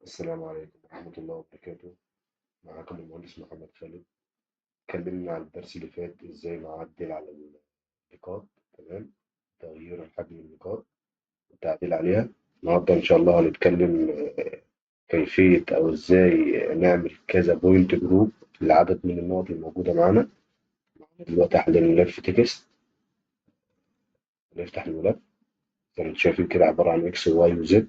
السلام عليكم ورحمة الله وبركاته. معاكم المهندس محمد خالد. اتكلمنا عن الدرس اللي فات ازاي نعدل على النقاط. تمام. تغيير حجم النقاط والتعديل عليها. النهارده ان شاء الله هنتكلم كيفية او ازاي نعمل كذا بوينت جروب لعدد من النقط الموجودة معانا. دلوقتي هحل الملف تكست. نفتح الملف زي ما انتم شايفين كده عبارة عن اكس وواي وزد.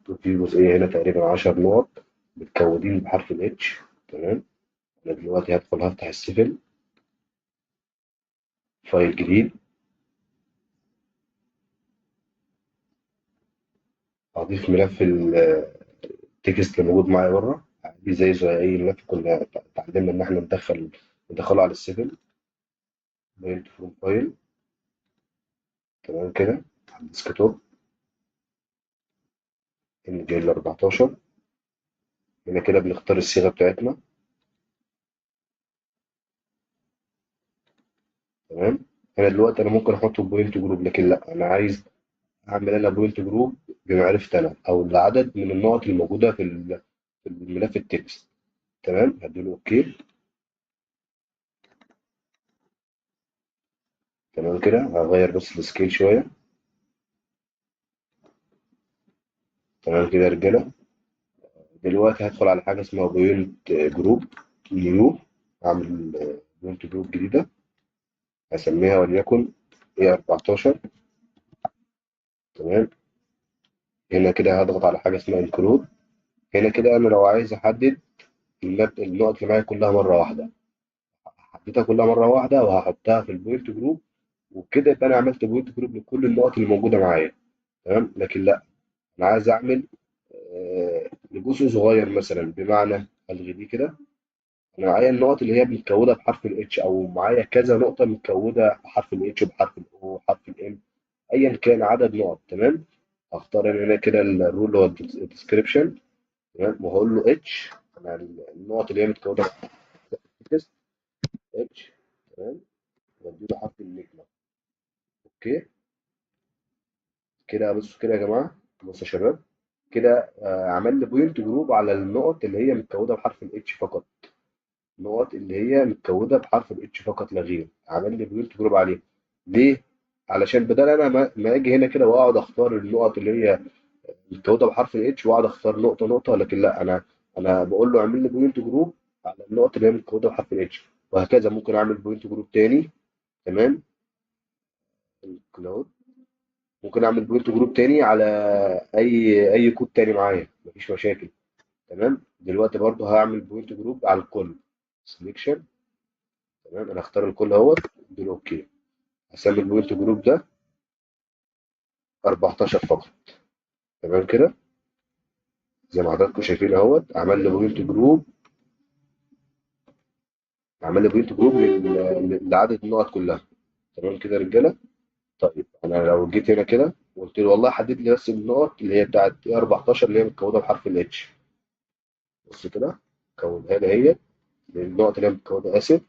وفي جزئية هنا تقريبا 10 نقط متكونين بحرف الاتش. تمام. أنا دلوقتي هدخل هفتح السيفل فايل جديد. هضيف ملف التكست اللي موجود معايا بره عادي زي أي ملف كنا اتعلمنا إن إحنا ندخله على السيفل. بوينت فروم فايل. تمام كده على الديسكتوب. إن جاي ل 14. هنا كده بنختار الصيغة بتاعتنا. تمام. هنا دلوقتي أنا ممكن أحطه بوينت جروب لكن لأ أنا عايز أعمل أنا بوينت جروب بمعرفة أنا أو العدد من النقط الموجودة في الملف التكست. تمام هديله أوكي. تمام كده هغير بس السكيل شوية. تمام كده يا رجالة. دلوقتي هدخل على حاجة اسمها بوينت جروب نيو. هعمل بوينت جروب جديدة هسميها وليكن ايه 14. تمام. هنا كده هضغط على حاجة اسمها انكلود. هنا كده أنا لو عايز أحدد النقط اللي معايا كلها مرة واحدة هحددها كلها مرة واحدة وهحطها في البوينت جروب. وبكده يبقى أنا عملت بوينت جروب لكل النقط اللي موجودة معايا. تمام لكن لا أنا عايز أعمل لجزء صغير مثلا بمعنى ألغي دي كده. انا معايا النقط اللي هي متكوده بحرف الاتش او معايا كذا نقطه متكوده بحرف الاتش وبحرف الاو وحرف الام. ايا كان عدد نقط. تمام. هختار انا هنا كده الرول اللي هو الديسكربشن. تمام وهقول له اتش. انا النقط اللي هي متكوده بحرف التكست اتش. تمام. واديله حرف النجمه. اوكي. كده بصوا كده يا جماعه. بصوا يا شباب. كده عمل لي بوينت جروب على النقط اللي هي متكوده بحرف الاتش فقط. النقط اللي هي متكوده بحرف الاتش فقط لا غير عمل لي بوينت جروب عليها. ليه؟ علشان بدل انا ما اجي هنا كده واقعد اختار النقط اللي هي متكوده بحرف الاتش واقعد اختار نقطه نقطه لكن لا انا بقول له اعمل لي بوينت جروب على النقط اللي هي متكوده بحرف الاتش. وهكذا ممكن اعمل بوينت جروب تاني. تمام. الكلاود. ممكن اعمل بوينت جروب تاني على اي كود تاني معايا مفيش مشاكل. تمام. دلوقتي برضو هعمل بوينت جروب على الكل. سelection. تمام انا هختار الكل اهوت. اديله اوكي. هسمي البوينت جروب ده 14 فقط. تمام كده. زي ما حضراتكم شايفين اهوت عمل لي بوينت جروب لعدد النقط كلها. تمام كده يا رجاله. طيب انا لو جيت هنا كده وقلت له والله حدد لي بس النقط اللي هي بتاعت 14 اللي هي متكونه بحرف الاتش. بص كده. كونها لي هي النقط اللي هي متكونه اسف.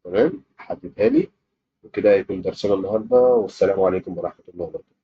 تمام حددها لي. وكده يكون درسنا النهارده والسلام عليكم ورحمه الله وبركاته.